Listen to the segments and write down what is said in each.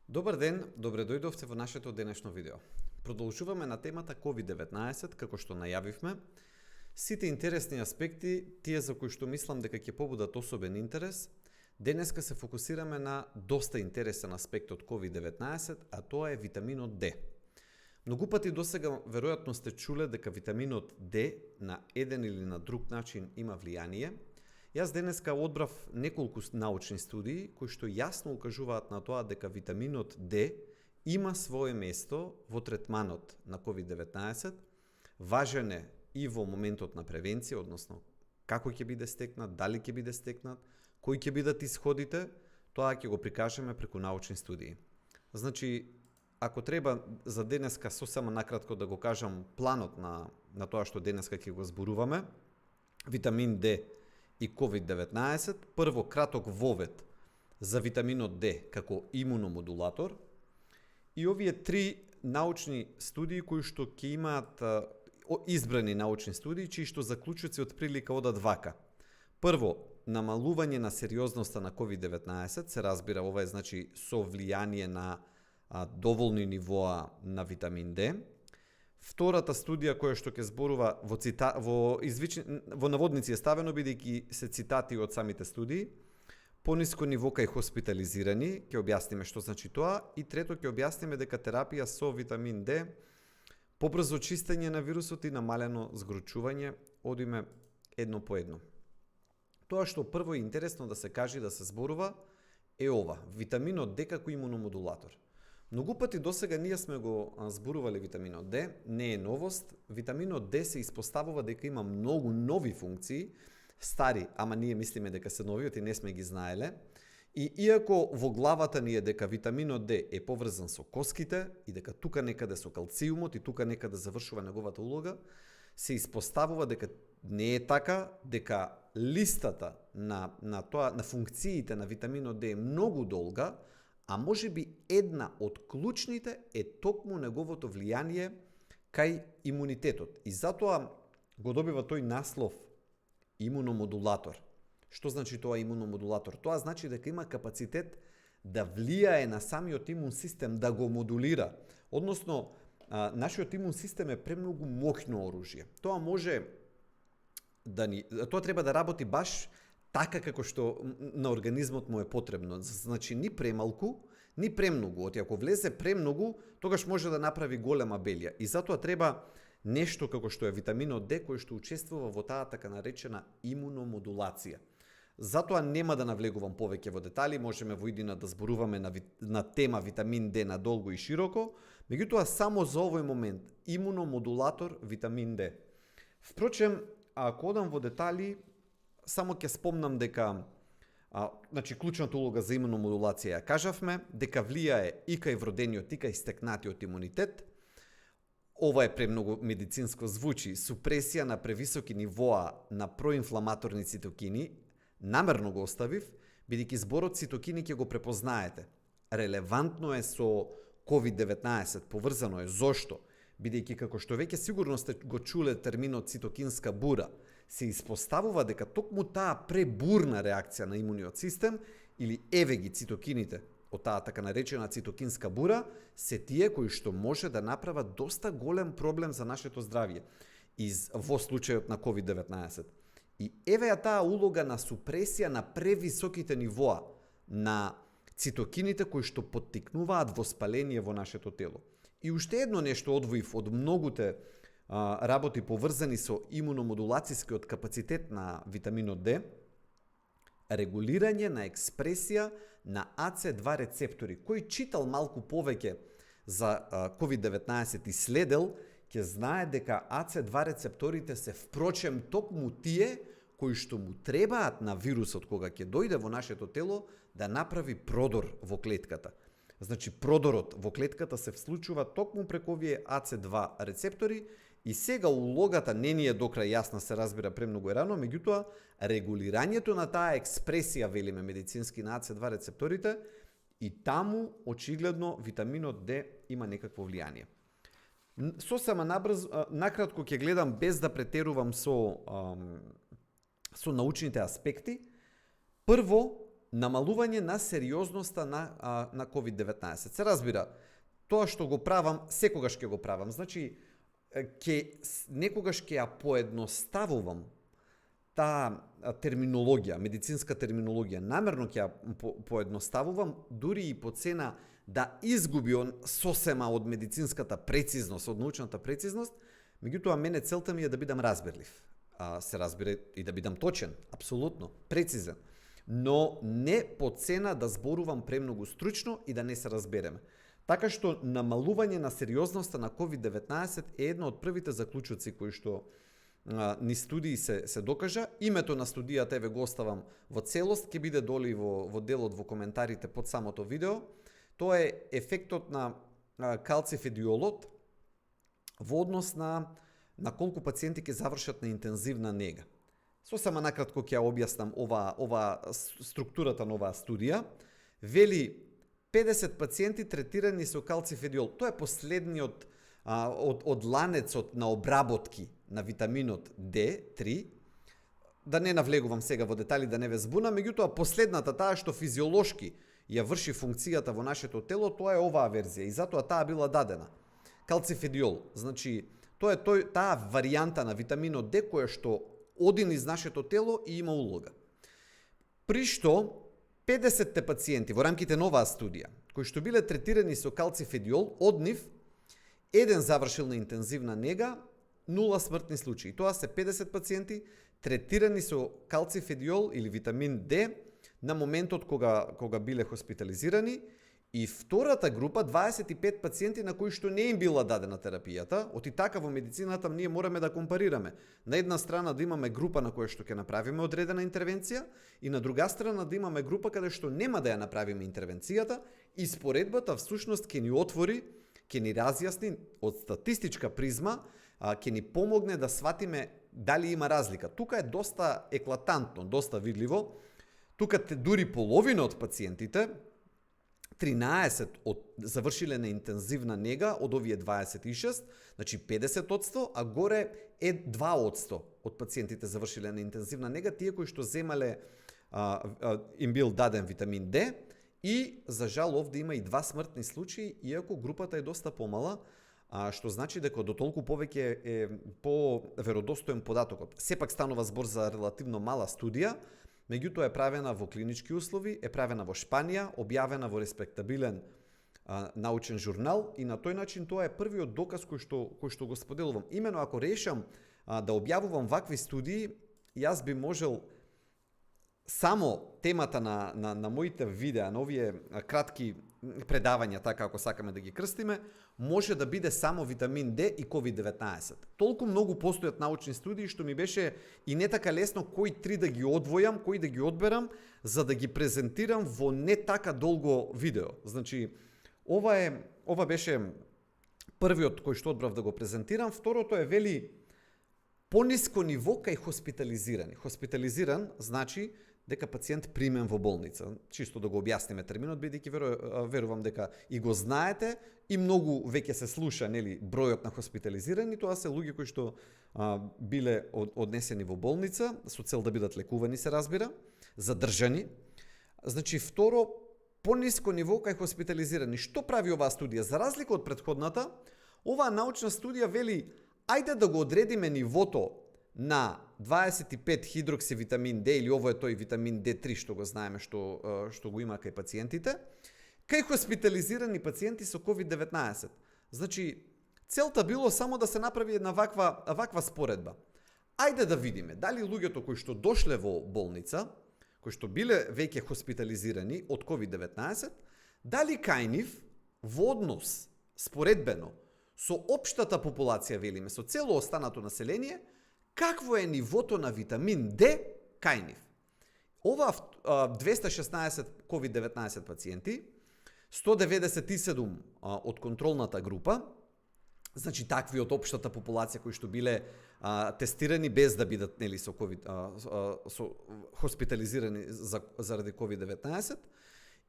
Добар ден, добре дојдовте во нашето денешно видео. Продолжуваме на темата COVID-19, како што најавивме. Сите интересни аспекти, тие за кои што мислам дека ќе побудат особен интерес, денеска се фокусираме на доста интересен аспект од COVID-19, а тоа е витаминот D. Многу пати досега веројатно сте чуле дека витаминот D на еден или на друг начин има влијание. Јас денеска одбрав неколку научни студии кои што јасно укажуваат на тоа дека витаминот D има свое место во третманот на COVID-19, важен е и во моментот на превенција, односно како ќе биде стекнат, дали ќе биде стекнат, кои ќе бидат исходите, тоа ќе го прикажеме преку научни студии. Значи, ако треба за денеска сосема накратко да го кажам планот на тоа што денеска ќе го зборуваме, витамин D и COVID-19, прво краток вовед за витаминот D како имуномодулатор и овие три научни студии кои што ќе имаат избрани научни студии чии што заклучоци од прилика одат вака. Прво, намалување на сериозноста на COVID-19, се разбира ова е значи со влијание на доволни нивоа на витамин D. Втората студија која што ќе зборува во наводници е ставено бидејќи се цитати од самите студии, пониско ниво кај хоспитализирани, ќе објасниме што значи тоа, и трето ќе објасниме дека терапија со витамин D побрзо чистење на вирусот и намалено згручување, одиме едно по едно. Тоа што прво е интересно да се каже и да се зборува е ова, витаминот D како имуномодулатор. Многу пати досега ние сме го зборувале витаминот D, не е новост. Витаминот D се испоставува дека има многу нови функции, стари, ама ние мислиме дека се нови, и не сме ги знаеле. И иако во главата ни е дека витаминот D е поврзан со коските и дека тука некаде со калциумот и тука некаде завршува неговата улога, се испоставува дека не е така, дека листата на функциите на витаминот D е многу долга, а може би една од клучните е токму неговото влијание кај имунитетот. И затоа го добива тој наслов имуномодулатор. Што значи тоа имуномодулатор? Тоа значи дека има капацитет да влијае на самиот имун систем, да го модулира. Односно, нашиот имун систем е премногу моќно оружје. Тоа може тоа треба да работи баш така како што на организмот му е потребно. Значи, ни премалку, ни премногу. Ако влезе премногу, тогаш може да направи голема белја. И затоа треба нешто како што е витаминот D, кој што учествува во таа така наречена имуномодулација. Затоа нема да навлегувам повеќе во детали, можеме во иднина да зборуваме на тема витамин D надолго и широко, меѓутоа само за овој момент имуномодулатор витамин D. Впрочем, ако одам во детали, само ќе спомнам дека клучната улога за имуномодулација ја кажавме, дека влијае и кај вродениот и кај стекнатиот имунитет. Ова е премногу медицинско звучи, супресија на превисоки нивоа на проинфламаторни цитокини. Намерно го оставив, бидејќи зборот цитокини ќе го препознаете. Релевантно е со COVID-19, поврзано е. Зошто? Бидејќи како што веќе сигурно сте го чуле терминот цитокинска бура, се испоставува дека токму таа пребурна реакција на имуниот систем или евеги цитокините од таа така наречена цитокинска бура се тие кои што може да направат доста голем проблем за нашето здравје во случајот на COVID-19. И еве таа улога на супресија на превисоките нивоа на цитокините кои што поттикнуваат воспаление во нашето тело. И уште едно нешто одвоив од многуте работи поврзани со имуномодулацијскиот капацитет на витаминот D, регулирање на експресија на AC2 рецептори. Кој читал малку повеќе за COVID-19 и следел, ќе знае дека AC2 рецепторите се впрочем токму тие кои што му требаат на вирусот кога ќе дојде во нашето тело да направи продор во клетката. Значи, продорот во клетката се случува токму преку овие AC2 рецептори и сега улогата не ни е до крај јасна, се разбира премногу рано, меѓутоа регулирањето на таа експресија, велиме медицински, на AC2 рецепторите, и таму очигледно витаминот D има некакво влијание. Сосема накратко ќе гледам без да претерувам со научните аспекти. Прво, намалување на сериозноста на COVID-19. Се разбира, тоа што го правам, секогаш ќе го правам. Значи, некогаш ќе ја поедноставувам таа терминологија, медицинска терминологија, намерно ќе ја поедноставувам, дури и по цена да изгуби сосема од медицинската прецизност, од научната прецизност, меѓутоа мене целта ми е да бидам разбирлив. Се разбира и да бидам точен, апсолутно, прецизен, но не по цена да зборувам премногу стручно и да не се разбереме. Така што намалување на сериозноста на COVID-19 е една од првите заклучоци кои што ни студии се докажа. Името на студијата еве го оставам во целост, ќе биде доли во делот во коментарите под самото видео. Тоа е ефектот на калцифедиолот во однос на колку пациенти ќе завршат на интензивна нега. Сосема накратко ќе ја објаснам ова структурата на оваа студија. Вели 50 пациенти третирани со калцифедиол. Тоа е последниот од ланецот на обработки на витаминот D3. Да не навлегувам сега во детали, да не ве збунам, меѓутоа последната, таа што физиолошки ја врши функцијата во нашето тело, тоа е оваа верзија и затоа таа била дадена. Калцифедиол, значи тоа е таа варијанта на витаминот D која што оди низ нашето тело и има улога. При што 50 пациенти во рамките на оваа студија, кои што биле третирани со калцифедиол, од нив еден завршил на интензивна нега, 0 смртни случаи. Тоа се 50 пациенти третирани со калцифедиол или витамин D на моментот кога биле хоспитализирани, и втората група 25 пациенти на кои што не им била дадена терапијата. Оти така во медицината ние мораме да компарираме. На една страна да имаме група на која што ќе направиме одредена интервенција и на друга страна да имаме група каде што нема да ја направиме интервенцијата, и споредбата всушност ќе ни отвори, ќе ни разјасни од статистичка призма, ќе ни помогне да сватиме дали има разлика. Тука е доста еклатантно, доста видливо. Тука дури половина од пациентите, 13 завршиле на интензивна нега од овие 26, значи 50%, а горе е 2% од пациентите завршиле на интензивна нега, тие кои што земале им бил даден витамин D, и за жал овде има и 2 смртни случаи, иако групата е доста помала, што значи дека до толку повеќе е по-веродостоен податокот. Сепак станува збор за релативно мала студија, меѓутоа е правена во клинички услови, е правена во Шпанија, објавена во респектабилен научен журнал, и на тој начин тоа е првиот доказ кој што го споделувам. Имено ако решам да објавувам вакви студии, јас би можел само темата на моите видеа, на овие кратки предавања, така ако сакаме да ги крстиме, може да биде само витамин D и COVID-19. Толку многу постојат научни студии што ми беше и не така лесно кои 3 да ги одвојам, кои да ги одберам, за да ги презентирам во не така долго видео. Значи, ова беше првиот кој што одбрав да го презентирам. Второто е вели пониско ниво кај хоспитализирани. Хоспитализиран значи дека пациент примен во болница. Чисто да го објасниме терминот, бидејќи верувам дека и го знаете и многу веќе се слуша, нели, бројот на хоспитализирани, тоа се луѓе кои што биле однесени во болница со цел да бидат лекувани, се разбира, задржани. Значи, второ, пониско ниво кај хоспитализирани. Што прави оваа студија? За разлика од претходната, оваа научна студија вели ајде да го одредиме нивото на 25 хидроксивитамин D, или ово е тој витамин D3 што го знаеме што го има кај пациентите, кај хоспитализирани пациенти со COVID-19. Значи, целта било само да се направи една ваква споредба. Ајде да видиме дали луѓето кои што дошле во болница, кои што биле веќе хоспитализирани од COVID-19, дали кај нив во однос споредбено со општата популација, велиме, со цело останато население, какво е нивото на витамин D кај нив. Ова 216 COVID-19 пациенти, 197 од контролната група, значи такви од општата популација кои што биле тестирани без да бидат, нели, со COVID, со хоспитализирани заради COVID-19,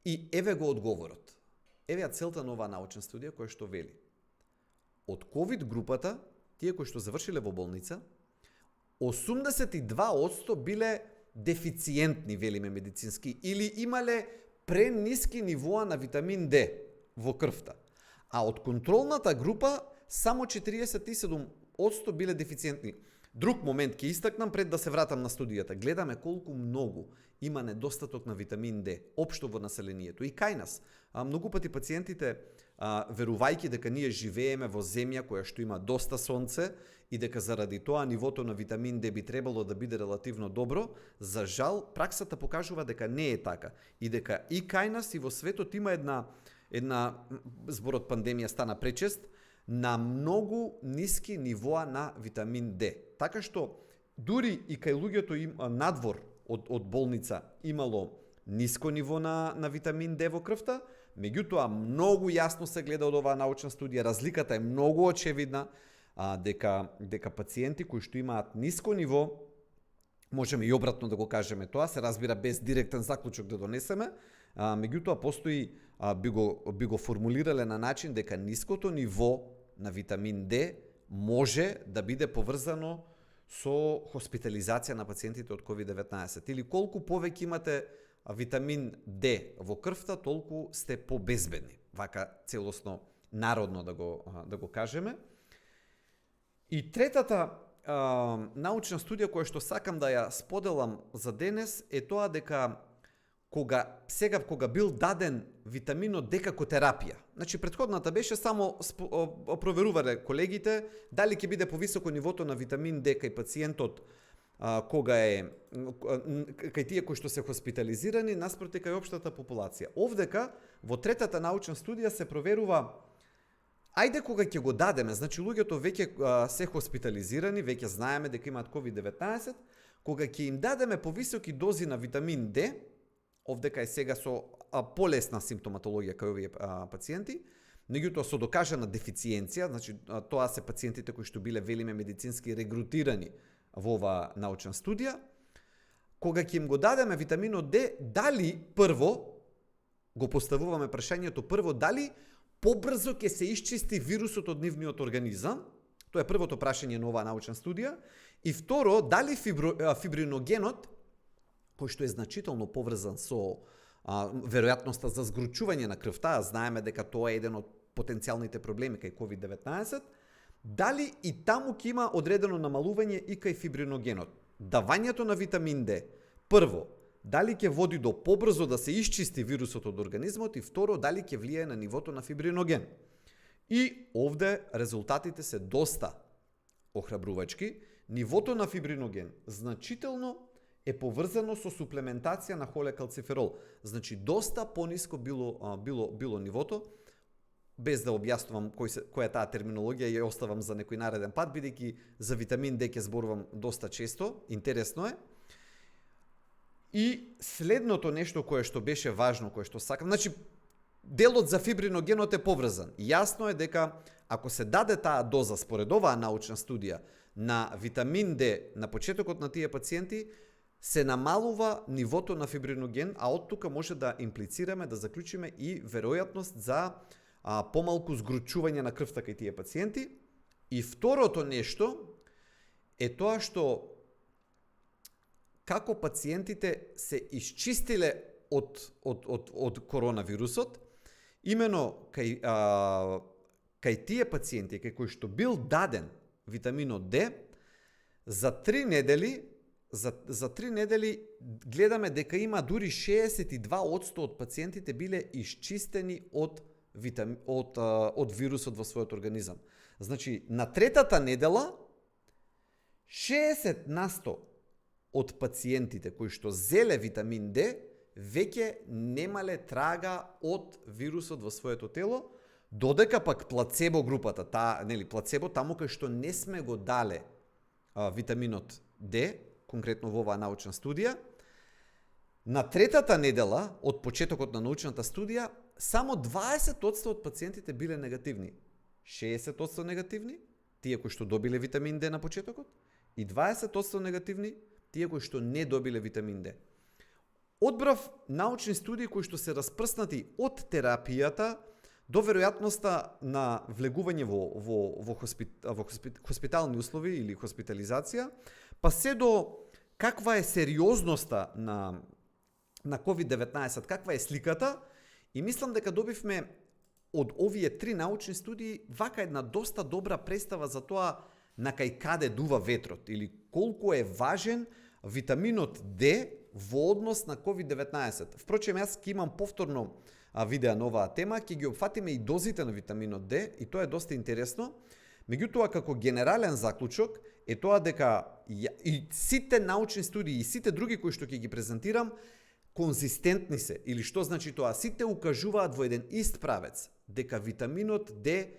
и еве го одговорот. Еве ја целта на оваа научна студија која што вели: од COVID групата, тие кои што завршиле во болница, 82% биле дефициентни, велиме медицински, или имале прениски нивоа на витамин Д во крвта. А од контролната група само 47% биле дефициентни. Друг момент ќе истакнам пред да се вратам на студијата. Гледаме колку многу има недостаток на витамин Д општо во населението и кај нас. Многу пати пациентите, верувајќи дека ние живееме во земја која што има доста сонце и дека заради тоа нивото на витамин Д би требало да биде релативно добро, за жал праксата покажува дека не е така и дека и кај нас и во светот има една зборот пандемија стана пречест, на многу ниски нивоа на витамин Д. Така што дури и кај луѓето надвор од болница имало ниско ниво на витамин Д во крвта, меѓутоа многу јасно се гледа од оваа научна студија, разликата е многу очевидна, дека пациенти кои што имаат ниско ниво, можеме и обратно да го кажеме тоа, се разбира без директен заклучок да донесеме, меѓутоа постои, би го формулирале на начин дека ниското ниво на витамин Д може да биде поврзано со хоспитализација на пациентите од COVID-19. Или колку повеќе имате витамин Д во крвта, толку сте побезбедни. Вака целосно народно да го кажеме. И третата научна студија која што сакам да ја споделам за денес е тоа дека кога бил даден витаминот Д како терапија. Значи претходната беше само проверувале колегите дали ќе биде повисоко нивото на витамин Д кај пациентот кај тие кои што се хоспитализирани наспроти кај општата популација. Овдека во третата научна студија се проверува ајде кога ќе го дадеме, значи луѓето веќе се хоспитализирани, веќе знаеме дека имаат COVID-19, кога ќе им дадеме повисоки дози на витамин Д, овдека е сега со полесна симптоматологија кај овие пациенти, меѓутоа со докажана дефициенција, значи тоа се пациентите кои што биле велиме медицински регрутирани во оваа научна студија, кога ќе им го дадеме витаминот Д, дали прво го поставуваме прашањето дали побрзо ќе се исчисти вирусот од нивниот организам, тоа е првото прашање на оваа научна студија, и второ, дали фибриногенот, кој што е значително поврзан со веројатноста за згручување на крвта, знаеме дека тоа е еден од потенцијалните проблеми кај COVID-19, дали и таму ќе има одредено намалување и кај фибриногенот. Давањето на витамин Д, прво, дали ќе води до побрзо да се исчисти вирусот од организмот и второ, дали ќе влијае на нивото на фибриноген. И овде резултатите се доста охрабрувачки. Нивото на фибриноген значително е поврзано со суплементација на холекалциферол. Значи доста пониско било нивото, без да објаснувам која е таа терминологија, ја оставам за некој нареден пат, бидејќи за витамин Д ќе зборувам доста често, интересно е. И следното нешто кое што беше важно, кое што сакам, значи делот за фибриногенот е поврзан. Јасно е дека ако се даде таа доза според оваа научна студија на витамин Д на почетокот на тие пациенти, се намалува нивото на фибриноген, а од тука може да имплицираме, да заклучиме и веројатност за помалку згручување на крвта кај тие пациенти. И второто нешто е тоа што како пациентите се исчистиле од коронавирусот, имено кај тие пациенти кај кои што бил даден витаминот Д, за 3 недели гледаме дека има дури 62% од пациентите биле исчистени од вирусот во својот организам. Значи, на третата недела 60% од пациентите кои што зеле витамин Д веќе немале трага од вирусот во своето тело, додека пак плацебо групата, плацебо таму кај што не сме го дале витаминот Д, конкретно во оваа научна студија, на третата недела од почетокот на научната студија само 20% од пациентите биле негативни. 60% негативни, тие кои што добиле витамин Д на почетокот, и 20% негативни, тие кои што не добиле витамин Д. Одбрав научни студии кои што се распрснати од терапијата до веројатноста на влегување во хоспитални услови или хоспитализација, па се до каква е сериозноста на COVID-19, каква е сликата, и мислам дека добивме од овие 3 научни студии вака една доста добра представа за тоа на кај каде дува ветрот или колку е важен витаминот D во однос на COVID-19. Впрочем, јас ќе имам повторно видео на оваа тема, ќе ги опфатиме и дозите на витаминот D и тоа е доста интересно. Меѓутоа, како генерален заклучок е тоа дека и сите научни студии и сите други кои што ќе ги презентирам конзистентни се, или што значи тоа? Сите укажуваат во еден ист правец, дека витаминот D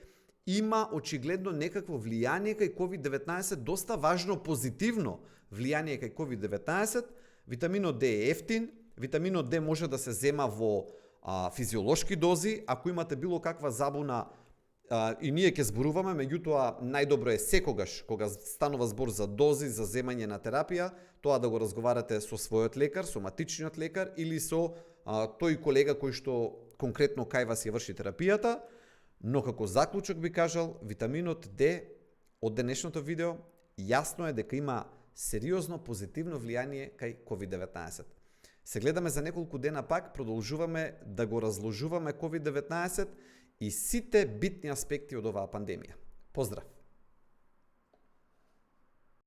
има очигледно некакво влијание кај COVID-19, доста важно позитивно влијание кај COVID-19. Витаминот D е ефтин, витаминот D може да се зема во физиолошки дози, ако имате било каква забуна, и ние ќе зборуваме, меѓутоа најдобро е секогаш кога станува збор за дози, за земање на терапија, тоа да го разговарате со својот лекар, со матичниот лекар или со тој колега кој што конкретно кај вас ја врши терапијата. Но како заклучок би кажал, витаминот D од денешното видео јасно е дека има сериозно позитивно влијание кај COVID-19. Се гледаме за неколку дена пак, продолжуваме да го разложуваме COVID-19 и сите битни аспекти од оваа пандемија. Поздрав!